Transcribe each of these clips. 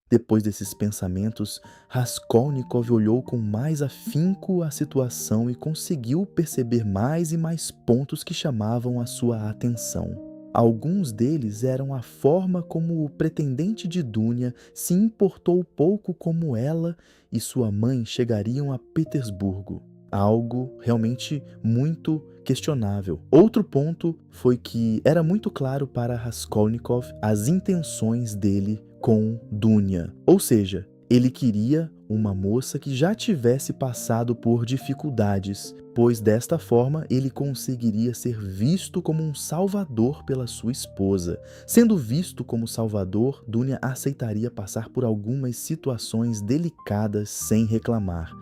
Depois desses pensamentos, Raskolnikov olhou com mais afinco a situação e conseguiu perceber mais e mais pontos que chamavam a sua atenção. Alguns deles eram a forma como o pretendente de Dunia se importou pouco como ela e sua mãe chegariam a Petersburgo. Algo realmente muito questionável. Outro ponto foi que era muito claro para Raskolnikov as intenções dele com Dunia. Ou seja, ele queria uma moça que já tivesse passado por dificuldades, pois desta forma ele conseguiria ser visto como um salvador pela sua esposa. Sendo visto como salvador, Dunia aceitaria passar por algumas situações delicadas sem reclamar,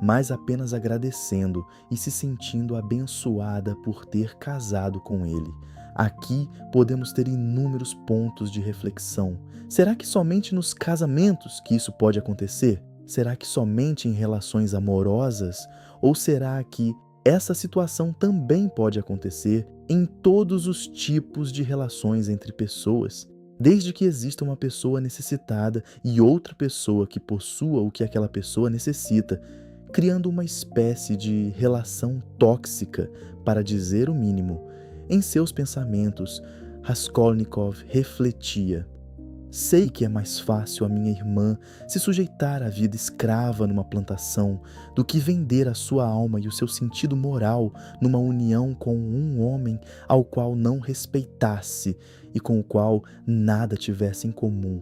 mas apenas agradecendo e se sentindo abençoada por ter casado com ele. Aqui podemos ter inúmeros pontos de reflexão. Será que somente nos casamentos que isso pode acontecer? Será que somente em relações amorosas? Ou será que essa situação também pode acontecer em todos os tipos de relações entre pessoas? Desde que exista uma pessoa necessitada e outra pessoa que possua o que aquela pessoa necessita, criando uma espécie de relação tóxica, para dizer o mínimo. Em seus pensamentos, Raskolnikov refletia: sei que é mais fácil a minha irmã se sujeitar à vida escrava numa plantação do que vender a sua alma e o seu sentido moral numa união com um homem ao qual não respeitasse e com o qual nada tivesse em comum.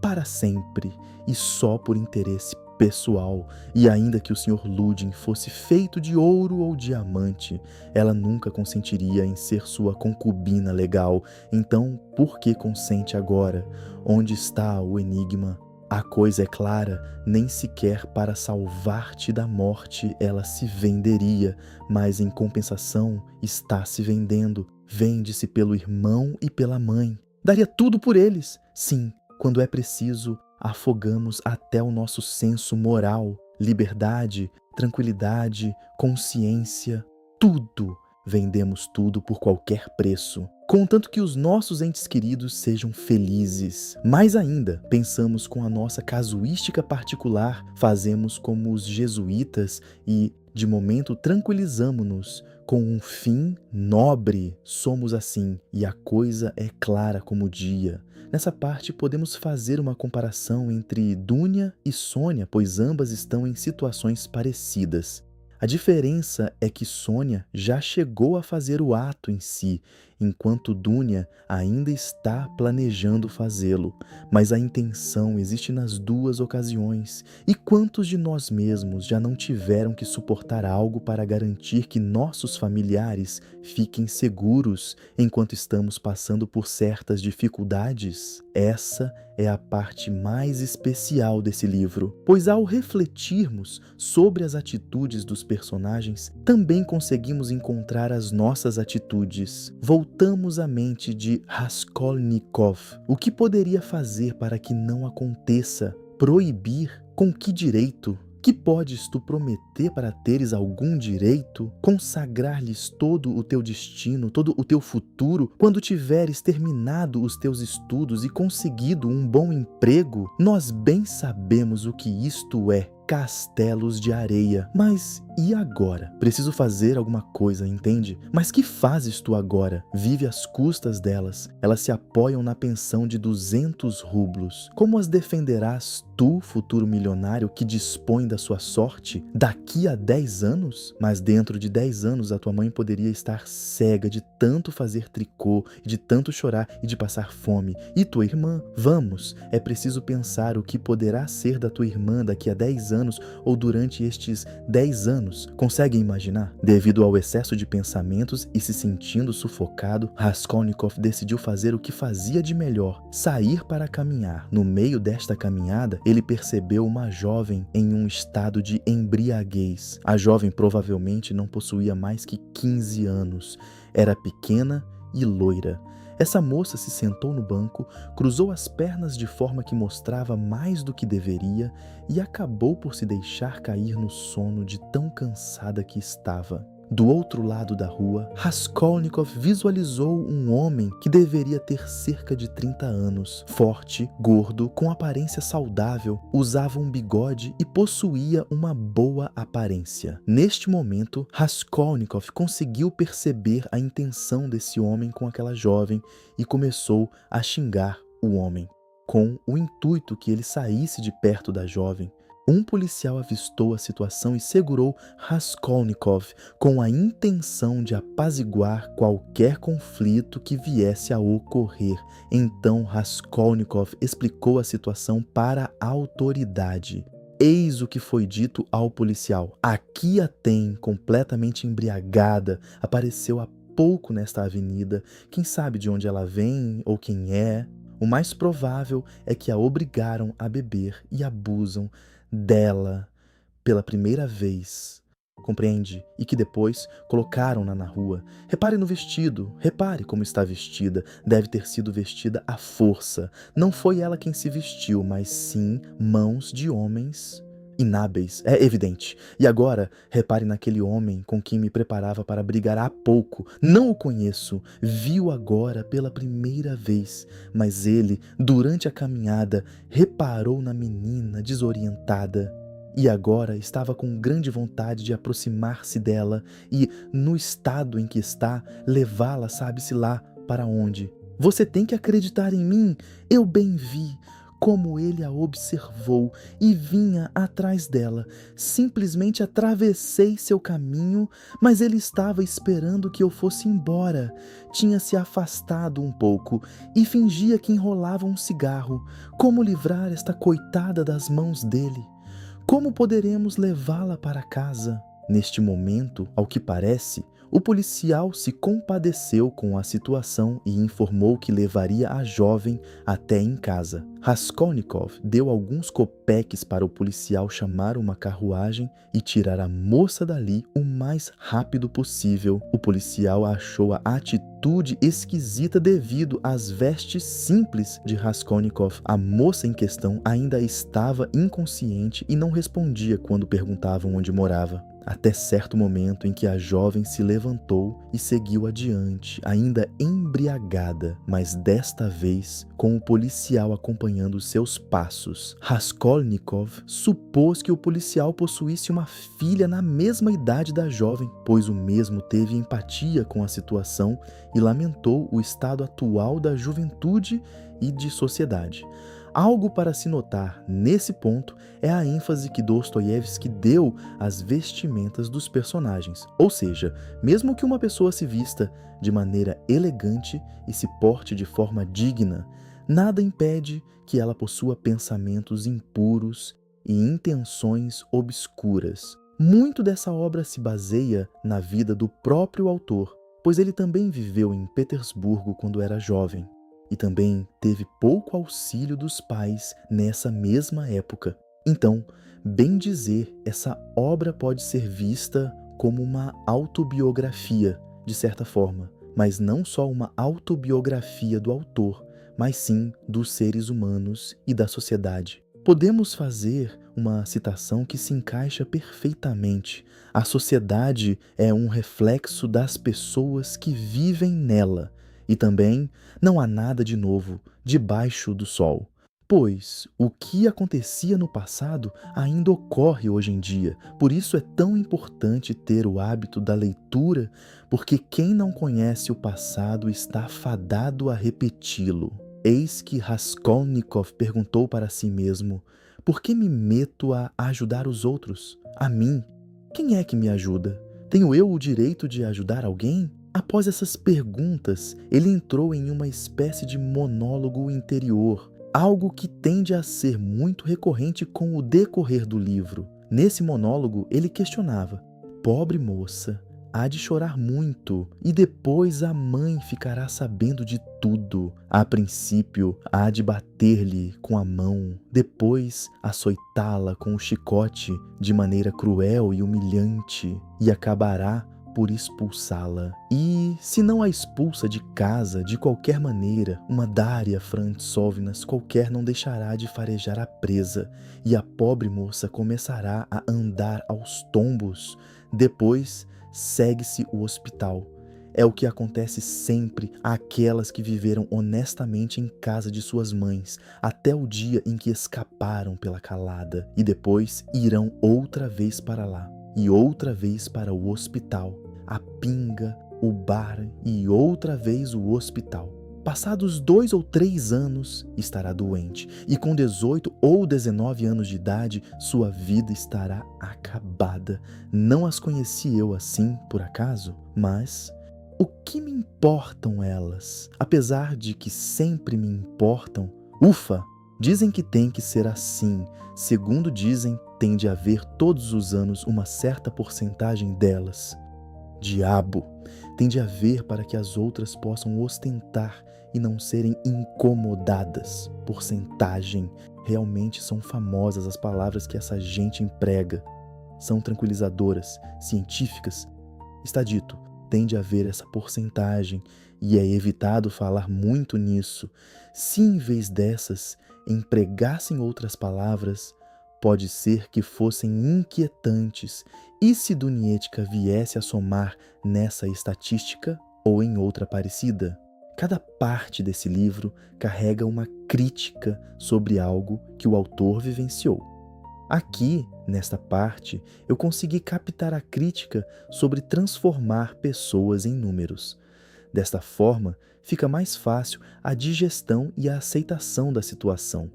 Para sempre e só por interesse pessoal, e ainda que o Sr. Ludin fosse feito de ouro ou diamante, ela nunca consentiria em ser sua concubina legal. Então, por que consente agora? Onde está o enigma? A coisa é clara, nem sequer para salvar-te da morte ela se venderia, mas em compensação está se vendendo. Vende-se pelo irmão e pela mãe. Daria tudo por eles. Sim, quando é preciso, afogamos até o nosso senso moral, liberdade, tranquilidade, consciência, tudo. Vendemos tudo por qualquer preço, contanto que os nossos entes queridos sejam felizes. Mais ainda, pensamos com a nossa casuística particular, fazemos como os jesuítas e, de momento, tranquilizamo-nos com um fim nobre. Somos assim, e a coisa é clara como o dia. Nessa parte, podemos fazer uma comparação entre Dunia e Sônia, pois ambas estão em situações parecidas. A diferença é que Sônia já chegou a fazer o ato em si, enquanto Dunia ainda está planejando fazê-lo. Mas a intenção existe nas duas ocasiões. E quantos de nós mesmos já não tiveram que suportar algo para garantir que nossos familiares fiquem seguros enquanto estamos passando por certas dificuldades? Essa é a parte mais especial desse livro, pois ao refletirmos sobre as atitudes dos personagens, também conseguimos encontrar as nossas atitudes. Voltamos à mente de Raskolnikov. O que poderia fazer para que não aconteça? Proibir? Com que direito? Que podes tu prometer para teres algum direito? Consagrar-lhes todo o teu destino, todo o teu futuro, quando tiveres terminado os teus estudos e conseguido um bom emprego? Nós bem sabemos o que isto é. Castelos de areia. Mas e agora? Preciso fazer alguma coisa, entende? Mas que fazes tu agora? Vive às custas delas. Elas se apoiam na pensão de 200 rublos. Como as defenderás tu, futuro milionário, que dispõe da sua sorte, daqui a 10 anos? Mas dentro de 10 anos a tua mãe poderia estar cega de tanto fazer tricô, de tanto chorar e de passar fome. E tua irmã? Vamos, é preciso pensar o que poderá ser da tua irmã daqui a 10 anos ou durante estes 10 anos. Conseguem imaginar? Devido ao excesso de pensamentos e se sentindo sufocado, Raskolnikov decidiu fazer o que fazia de melhor: sair para caminhar. No meio desta caminhada, ele percebeu uma jovem em um estado de embriaguez. A jovem provavelmente não possuía mais que 15 anos. Era pequena e loira. Essa moça se sentou no banco, cruzou as pernas de forma que mostrava mais do que deveria e acabou por se deixar cair no sono de tão cansada que estava. Do outro lado da rua, Raskolnikov visualizou um homem que deveria ter cerca de 30 anos. Forte, gordo, com aparência saudável, usava um bigode e possuía uma boa aparência. Neste momento, Raskolnikov conseguiu perceber a intenção desse homem com aquela jovem e começou a xingar o homem, com o intuito que ele saísse de perto da jovem. Um policial avistou a situação e segurou Raskolnikov com a intenção de apaziguar qualquer conflito que viesse a ocorrer. Então Raskolnikov explicou a situação para a autoridade. Eis o que foi dito ao policial. Aqui a tem, completamente embriagada, apareceu há pouco nesta avenida. Quem sabe de onde ela vem ou quem é? O mais provável é que a obrigaram a beber e abusam dela pela primeira vez, compreende? E que depois colocaram-na na rua. Repare no vestido, repare como está vestida. Deve ter sido vestida à força. Não foi ela quem se vestiu, mas sim mãos de homens inábeis, é evidente. E agora, repare naquele homem com quem me preparava para brigar há pouco. Não o conheço, vi-o agora pela primeira vez, mas ele, durante a caminhada, reparou na menina desorientada. E agora estava com grande vontade de aproximar-se dela e, no estado em que está, levá-la sabe-se lá para onde. Você tem que acreditar em mim, eu bem vi como ele a observou e vinha atrás dela. Simplesmente atravessei seu caminho, mas ele estava esperando que eu fosse embora. Tinha se afastado um pouco e fingia que enrolava um cigarro. Como livrar esta coitada das mãos dele? Como poderemos levá-la para casa? Neste momento, ao que parece, o policial se compadeceu com a situação e informou que levaria a jovem até em casa. Raskolnikov deu alguns copeques para o policial chamar uma carruagem e tirar a moça dali o mais rápido possível. O policial achou a atitude esquisita devido às vestes simples de Raskolnikov. A moça em questão ainda estava inconsciente e não respondia quando perguntavam onde morava. Até certo momento em que a jovem se levantou e seguiu adiante, ainda embriagada, mas desta vez com o policial acompanhando seus passos. Raskolnikov supôs que o policial possuísse uma filha na mesma idade da jovem, pois o mesmo teve empatia com a situação e lamentou o estado atual da juventude e de sociedade. Algo para se notar nesse ponto é a ênfase que Dostoiévski deu às vestimentas dos personagens. Ou seja, mesmo que uma pessoa se vista de maneira elegante e se porte de forma digna, nada impede que ela possua pensamentos impuros e intenções obscuras. Muito dessa obra se baseia na vida do próprio autor, pois ele também viveu em Petersburgo quando era jovem. E também teve pouco auxílio dos pais nessa mesma época. Então, bem dizer, essa obra pode ser vista como uma autobiografia, de certa forma, mas não só uma autobiografia do autor, mas sim dos seres humanos e da sociedade. Podemos fazer uma citação que se encaixa perfeitamente. A sociedade é um reflexo das pessoas que vivem nela. E também não há nada de novo debaixo do sol, pois o que acontecia no passado ainda ocorre hoje em dia. Por isso é tão importante ter o hábito da leitura, porque quem não conhece o passado está fadado a repeti-lo. Eis que Raskolnikov perguntou para si mesmo: por que me meto a ajudar os outros? A mim? Quem é que me ajuda? Tenho eu o direito de ajudar alguém? Após essas perguntas, ele entrou em uma espécie de monólogo interior, algo que tende a ser muito recorrente com o decorrer do livro. Nesse monólogo, ele questionava: pobre moça, há de chorar muito, e depois a mãe ficará sabendo de tudo. A princípio, há de bater-lhe com a mão, depois açoitá-la com o chicote de maneira cruel e humilhante, e acabará por expulsá-la. E, se não a expulsa de casa de qualquer maneira, uma Daria Frantsovnas qualquer não deixará de farejar a presa, e a pobre moça começará a andar aos tombos. Depois segue-se o hospital. É o que acontece sempre àquelas que viveram honestamente em casa de suas mães, até o dia em que escaparam pela calada, e depois irão outra vez para lá, e outra vez para o hospital, a pinga, o bar e outra vez o hospital. Passados 2 ou 3 anos, estará doente, e com 18 ou 19 anos de idade, sua vida estará acabada. Não as conheci eu assim, por acaso? Mas o que me importam elas? Apesar de que sempre me importam, ufa! Dizem que tem que ser assim. Segundo dizem, tem de haver todos os anos uma certa porcentagem delas. Diabo! Tem de haver para que as outras possam ostentar e não serem incomodadas. Porcentagem. Realmente são famosas as palavras que essa gente emprega. São tranquilizadoras, científicas. Está dito, tem de haver essa porcentagem e é evitado falar muito nisso. Se em vez dessas empregassem outras palavras, pode ser que fossem inquietantes. E se Dunietka viesse a somar nessa estatística ou em outra parecida? Cada parte desse livro carrega uma crítica sobre algo que o autor vivenciou. Aqui, nesta parte, eu consegui captar a crítica sobre transformar pessoas em números. Desta forma, fica mais fácil a digestão e a aceitação da situação,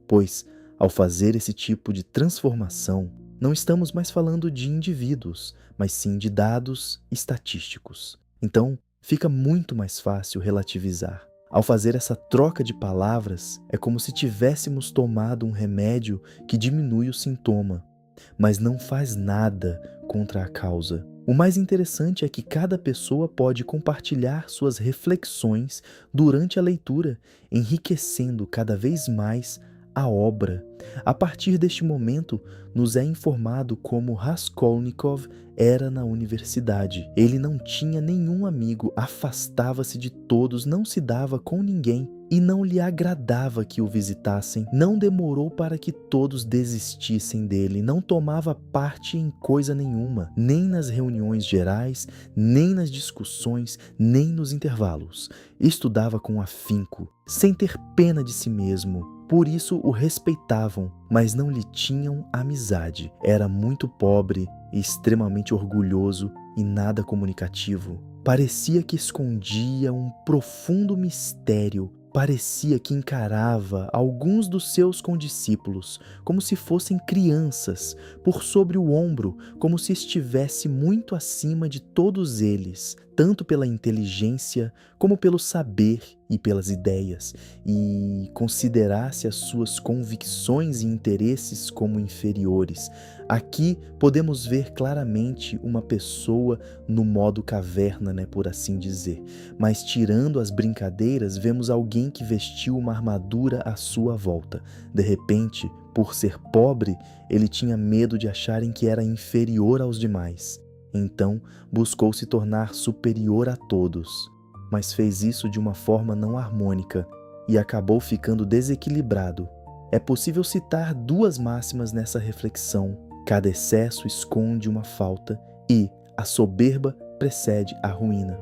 pois, ao fazer esse tipo de transformação, não estamos mais falando de indivíduos, mas sim de dados estatísticos. Então, fica muito mais fácil relativizar. Ao fazer essa troca de palavras, é como se tivéssemos tomado um remédio que diminui o sintoma, mas não faz nada contra a causa. O mais interessante é que cada pessoa pode compartilhar suas reflexões durante a leitura, enriquecendo cada vez mais a obra. A partir deste momento, nos é informado como Raskolnikov era na universidade. Ele não tinha nenhum amigo, afastava-se de todos, não se dava com ninguém e não lhe agradava que o visitassem. Não demorou para que todos desistissem dele, não tomava parte em coisa nenhuma, nem nas reuniões gerais, nem nas discussões, nem nos intervalos. Estudava com afinco, sem ter pena de si mesmo. Por isso o respeitavam, mas não lhe tinham amizade. Era muito pobre e extremamente orgulhoso e nada comunicativo. Parecia que escondia um profundo mistério. Parecia que encarava alguns dos seus condiscípulos como se fossem crianças, por sobre o ombro, como se estivesse muito acima de todos eles, tanto pela inteligência como pelo saber e pelas ideias, e considerasse as suas convicções e interesses como inferiores. Aqui podemos ver claramente uma pessoa no modo caverna, por assim dizer. Mas tirando as brincadeiras, vemos alguém que vestiu uma armadura à sua volta. De repente, por ser pobre, ele tinha medo de acharem que era inferior aos demais. Então, buscou se tornar superior a todos, mas fez isso de uma forma não harmônica e acabou ficando desequilibrado. É possível citar 2 máximas nessa reflexão. Cada excesso esconde uma falta e a soberba precede a ruína.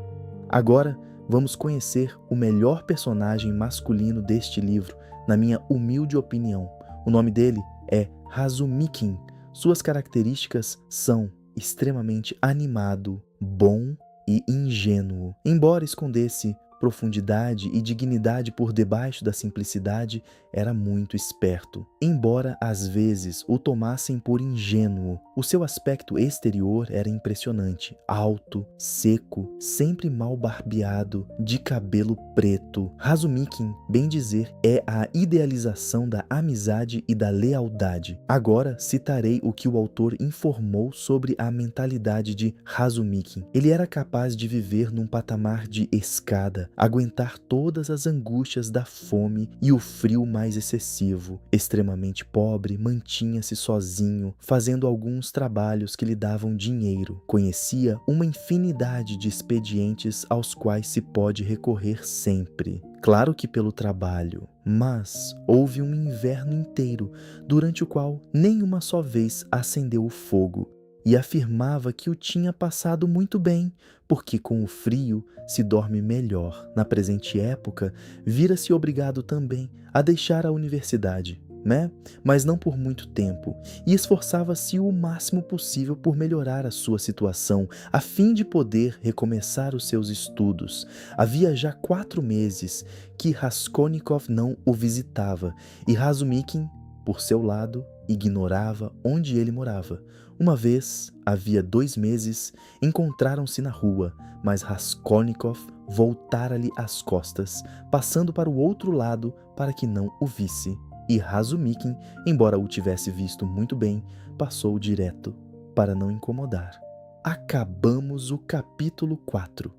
Agora, vamos conhecer o melhor personagem masculino deste livro, na minha humilde opinião. O nome dele é Razumikin. Suas características são extremamente animado, bom e ingênuo. Embora escondesse profundidade e dignidade por debaixo da simplicidade, era muito esperto. Embora às vezes o tomassem por ingênuo, o seu aspecto exterior era impressionante. Alto, seco, sempre mal barbeado, de cabelo preto. Razumikin, bem dizer, é a idealização da amizade e da lealdade. Agora citarei o que o autor informou sobre a mentalidade de Razumikin. Ele era capaz de viver num patamar de escada, aguentar todas as angústias da fome e o frio mais excessivo. Extremamente pobre, mantinha-se sozinho, fazendo alguns trabalhos que lhe davam dinheiro. Conhecia uma infinidade de expedientes aos quais se pode recorrer sempre. Claro que pelo trabalho, mas houve um inverno inteiro, durante o qual nem uma só vez acendeu o fogo. e afirmava que o tinha passado muito bem, porque com o frio se dorme melhor. Na presente época, vira-se obrigado também a deixar a universidade, né? Mas não por muito tempo, e esforçava-se o máximo possível por melhorar a sua situação, a fim de poder recomeçar os seus estudos. Havia já 4 meses que Raskolnikov não o visitava, e Razumikin, por seu lado, ignorava onde ele morava. Uma vez, havia 2 meses, encontraram-se na rua, mas Raskolnikov voltara-lhe as costas, passando para o outro lado para que não o visse. E Razumikin, embora o tivesse visto muito bem, passou direto para não incomodar. Acabamos o capítulo 4.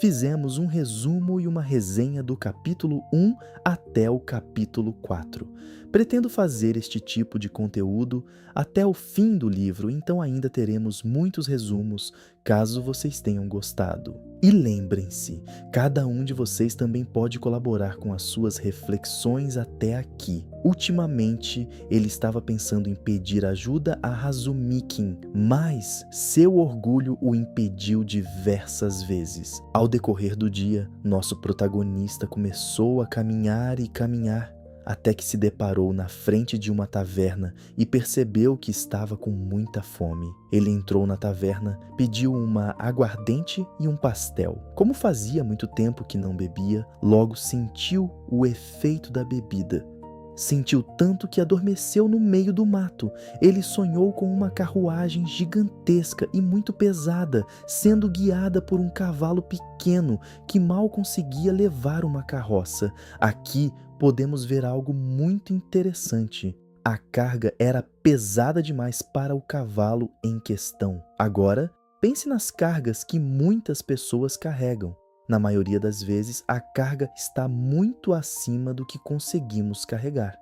Fizemos um resumo e uma resenha do capítulo 1 até o capítulo 4. Pretendo fazer este tipo de conteúdo até o fim do livro, então ainda teremos muitos resumos, caso vocês tenham gostado. E lembrem-se, cada um de vocês também pode colaborar com as suas reflexões até aqui. Ultimamente, ele estava pensando em pedir ajuda a Razumikin, mas seu orgulho o impediu diversas vezes. Ao decorrer do dia, nosso protagonista começou a caminhar e caminhar, até que se deparou na frente de uma taverna e percebeu que estava com muita fome. Ele entrou na taverna, pediu uma aguardente e um pastel. Como fazia muito tempo que não bebia, logo sentiu o efeito da bebida. Sentiu tanto que adormeceu no meio do mato. Ele sonhou com uma carruagem gigantesca e muito pesada, sendo guiada por um cavalo pequeno que mal conseguia levar uma carroça. Aqui podemos ver algo muito interessante. A carga era pesada demais para o cavalo em questão. Agora, pense nas cargas que muitas pessoas carregam. Na maioria das vezes, a carga está muito acima do que conseguimos carregar.